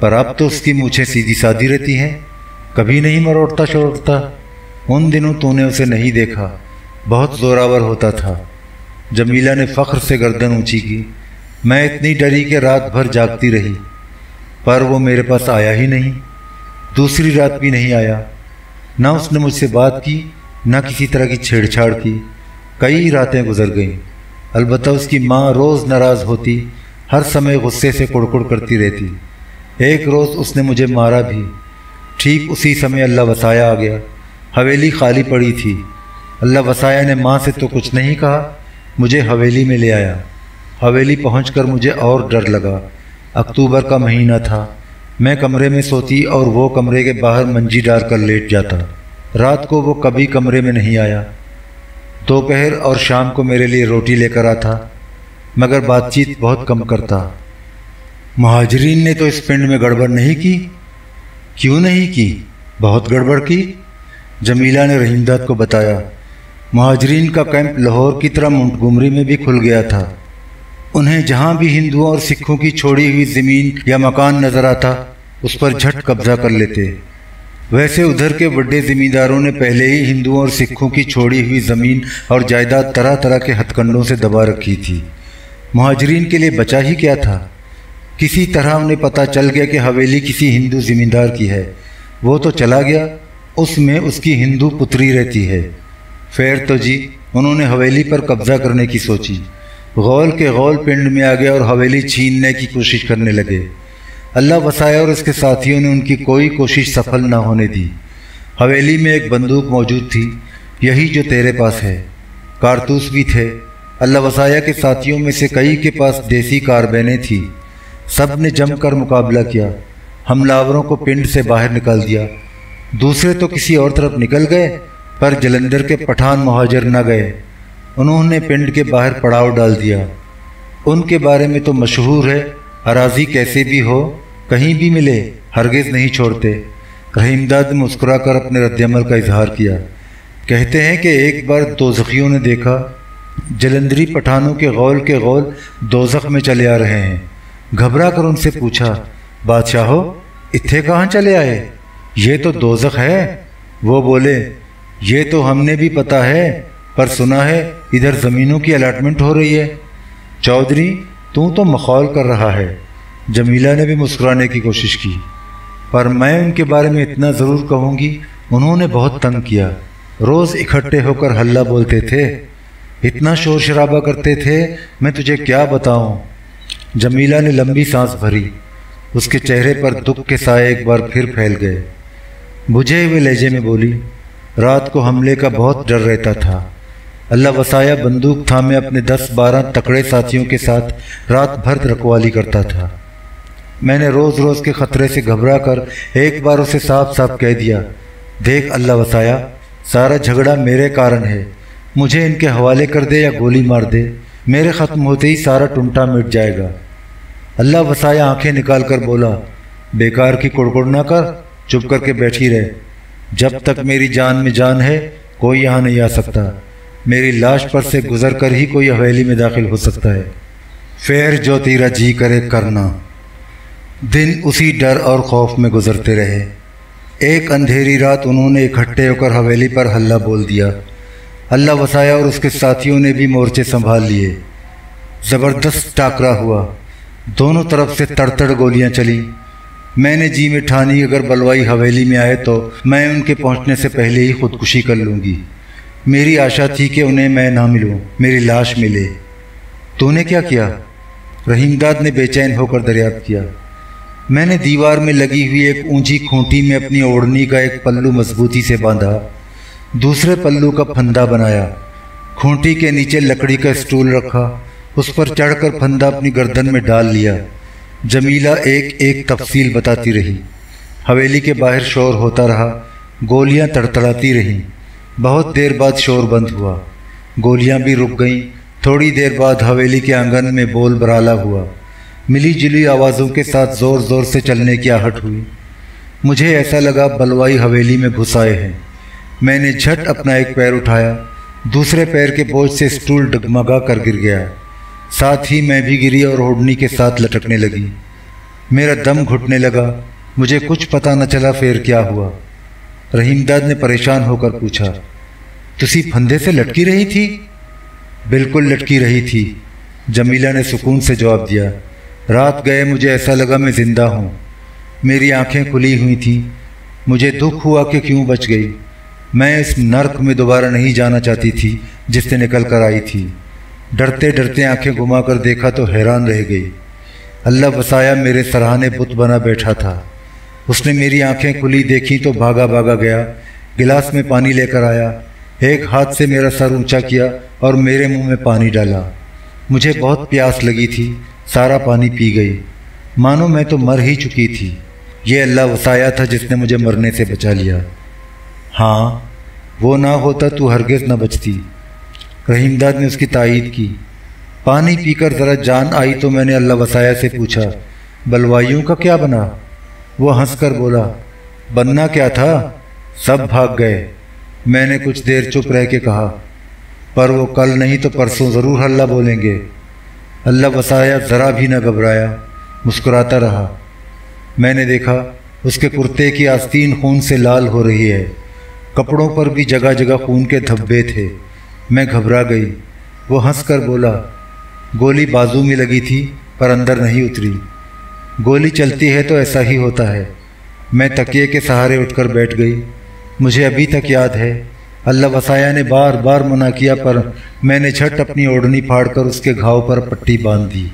पर अब तो उसकी मूंछें सीधी सादी रहती हैं, कभी नहीं मरोड़ता शोड़ता। उन दिनों तूने उसे नहीं देखा, बहुत जोरावर होता था। जमीला ने फ़ख्र से गर्दन ऊंची की। मैं इतनी डरी कि रात भर जागती रही, पर वो मेरे पास आया ही नहीं। दूसरी रात भी नहीं आया। ना उसने मुझसे बात की, ना किसी तरह की छेड़छाड़ की। कई रातें गुजर गईं। अलबत्ता उसकी माँ रोज़ नाराज़ होती, हर समय गुस्से से कुड़कुड़ करती रहती। एक रोज़ उसने मुझे मारा भी। ठीक उसी समय अल्लाह वसाया आ गया। हवेली खाली पड़ी थी। अल्लाह वसाया ने माँ से तो कुछ नहीं कहा, मुझे हवेली में ले आया। हवेली पहुंचकर मुझे और डर लगा। अक्टूबर का महीना था। मैं कमरे में सोती और वो कमरे के बाहर मंजी डालकर लेट जाता। रात को वो कभी कमरे में नहीं आया। दोपहर और शाम को मेरे लिए रोटी लेकर आता, मगर बातचीत बहुत कम करता। मुहाजिरीन ने तो इस पिंड में गड़बड़ नहीं की। क्यों नहीं की? बहुत गड़बड़ की। जमीला ने रहीमदाद को बताया। मुहाजिरीन का कैंप लाहौर की तरह मोंटगोमरी में भी खुल गया था। उन्हें जहाँ भी हिंदुओं और सिखों की छोड़ी हुई ज़मीन या मकान नज़र आता, उस पर झट कब्जा कर लेते। वैसे उधर के बड़े ज़मींदारों ने पहले ही हिंदुओं और सिखों की छोड़ी हुई ज़मीन और जायदाद तरह तरह के हथकंडों से दबा रखी थी। मुहाजिरीन के लिए बचा ही क्या था। किसी तरह उन्हें पता चल गया कि हवेली किसी हिंदू ज़मींदार की है। वो तो चला गया, उसमें उसकी हिंदू पुत्री रहती है। फिर तो जी उन्होंने हवेली पर कब्जा करने की सोची। गौल के गौल पिंड में आ गया और हवेली छीनने की कोशिश करने लगे। अल्लाह वसाया और उसके साथियों ने उनकी कोई कोशिश सफल ना होने दी। हवेली में एक बंदूक मौजूद थी, यही जो तेरे पास है। कारतूस भी थे। अल्लाह वसाया के साथियों में से कई के पास देसी कारबैनें थी। सब ने जमकर मुकाबला किया, हमलावरों को पिंड से बाहर निकाल दिया। दूसरे तो किसी और तरफ निकल गए, पर जलंधर के पठान मुहाजिर न गए। उन्होंने पिंड के बाहर पड़ाव डाल दिया। उनके बारे में तो मशहूर है, अराजी कैसे भी हो, कहीं भी मिले हरगिज़ नहीं छोड़ते। रहीमदाद ने मुस्कुराकर अपने रद्दअमल का इजहार किया। कहते हैं कि एक बार दोज़खियों ने देखा जलंधरी पठानों के गौल दोज़ख में चले आ रहे हैं। घबरा कर उनसे पूछा, बादशाहो इत्थे कहाँ चले आए, ये तो दोज़ख है। वो बोले, ये तो हमने भी पता है, पर सुना है इधर ज़मीनों की अलॉटमेंट हो रही है। चौधरी तू तो मखौल कर रहा है। जमीला ने भी मुस्कुराने की कोशिश की, पर मैं उनके बारे में इतना ज़रूर कहूँगी, उन्होंने बहुत तंग किया। रोज़ इकट्ठे होकर हल्ला बोलते थे, इतना शोर शराबा करते थे, मैं तुझे क्या बताऊँ। जमीला ने लंबी सांस भरी। उसके चेहरे पर दुख के साए एक बार फिर फैल गए। बुझे हुए लहजे में बोली, रात को हमले का बहुत डर रहता था। अल्लाह वसाया बंदूक थामे अपने 10-12 तकड़े साथियों के साथ रात भर रखवाली करता था। मैंने रोज़ रोज़ के ख़तरे से घबरा कर एक बार उसे साफ साफ कह दिया, देख अल्लाह वसाया, सारा झगड़ा मेरे कारण है। मुझे इनके हवाले कर दे या गोली मार दे, मेरे ख़त्म होते ही सारा टुंटा मिट जाएगा। अल्लाह वसाया आंखें निकाल कर बोला, बेकार की कुड़कुड़ ना कर, चुप करके बैठी रहे। जब तक मेरी जान में जान है कोई यहाँ नहीं आ सकता। मेरी लाश पर से गुजर कर ही कोई हवेली में दाखिल हो सकता है। फिर जो तेरा जी करे करना। दिन उसी डर और खौफ में गुजरते रहे। एक अंधेरी रात उन्होंने इकट्ठे होकर हवेली पर हल्ला बोल दिया। अल्लाह वसाया और उसके साथियों ने भी मोर्चे संभाल लिए। ज़बरदस्त टाकरा हुआ, दोनों तरफ से तड़तड़ गोलियां चली। मैंने जी में ठानी अगर बलवाई हवेली में आए तो मैं उनके पहुंचने से पहले ही खुदकुशी कर लूँगी। मेरी आशा थी कि उन्हें मैं ना मिलूं, मेरी लाश मिले। तूने क्या किया? रहीमदाद ने बेचैन होकर दरियाफ्त किया। मैंने दीवार में लगी हुई एक ऊंची खूंटी में अपनी ओढ़नी का एक पल्लू मजबूती से बांधा, दूसरे पल्लू का फंदा बनाया, खूंटी के नीचे लकड़ी का स्टूल रखा, उस पर चढ़कर फंदा अपनी गर्दन में डाल लिया। जमीला एक एक तफसील बताती रही। हवेली के बाहर शोर होता रहा, गोलियां तड़तड़ाती रहीं। बहुत देर बाद शोर बंद हुआ, गोलियां भी रुक गईं। थोड़ी देर बाद हवेली के आंगन में बोल बराला हुआ। मिली जुली आवाज़ों के साथ ज़ोर ज़ोर से चलने की आहट हुई। मुझे ऐसा लगा बलवाई हवेली में घुस आए हैं। मैंने झट अपना एक पैर उठाया, दूसरे पैर के बोझ से स्टूल डगमगा कर गिर गया। साथ ही मैं भी गिरी और ओढ़नी के साथ लटकने लगी। मेरा दम घुटने लगा। मुझे कुछ पता न चला फिर क्या हुआ। रहीमदाद ने परेशान होकर पूछा, तुसी फंदे से लटकी रही थी? बिल्कुल लटकी रही थी, जमीला ने सुकून से जवाब दिया। रात गए मुझे ऐसा लगा मैं ज़िंदा हूँ। मेरी आंखें खुली हुई थीं। मुझे दुख हुआ कि क्यों बच गई। मैं इस नर्क में दोबारा नहीं जाना चाहती थी जिससे निकल कर आई थी। डरते डरते आंखें घुमाकर देखा तो हैरान रह गई। अल्लाह वसाया मेरे सराहने बुत बना बैठा था। उसने मेरी आंखें खुली देखी तो भागा भागा गया, गिलास में पानी लेकर आया, एक हाथ से मेरा सर ऊंचा किया और मेरे मुंह में पानी डाला। मुझे बहुत प्यास लगी थी, सारा पानी पी गई, मानो मैं तो मर ही चुकी थी। ये अल्लाह वसाया था जिसने मुझे मरने से बचा लिया। हाँ, वो ना होता तू हरगिज़ न बचती। रहीमदाद ने उसकी तायीद की। पानी पीकर ज़रा जान आई तो मैंने अल्लाह वसाया से पूछा, बलवाइयों का क्या बना? वो हंसकर बोला, बनना क्या था, सब भाग गए। मैंने कुछ देर चुप रह के कहा, पर वो कल नहीं तो परसों ज़रूर हल्ला बोलेंगे। अल्लाह वसाया ज़रा भी न घबराया, मुस्कुराता रहा। मैंने देखा उसके कुर्ते की आस्तीन खून से लाल हो रही है। कपड़ों पर भी जगह जगह खून के धब्बे थे। मैं घबरा गई। वो हंसकर बोला, गोली बाजू में लगी थी पर अंदर नहीं उतरी। गोली चलती है तो ऐसा ही होता है। मैं तकिए के सहारे उठकर बैठ गई। मुझे अभी तक याद है, अल्लाह वसाया ने बार बार मना किया पर मैंने झट अपनी ओढ़नी फाड़कर उसके घाव पर पट्टी बांध दी।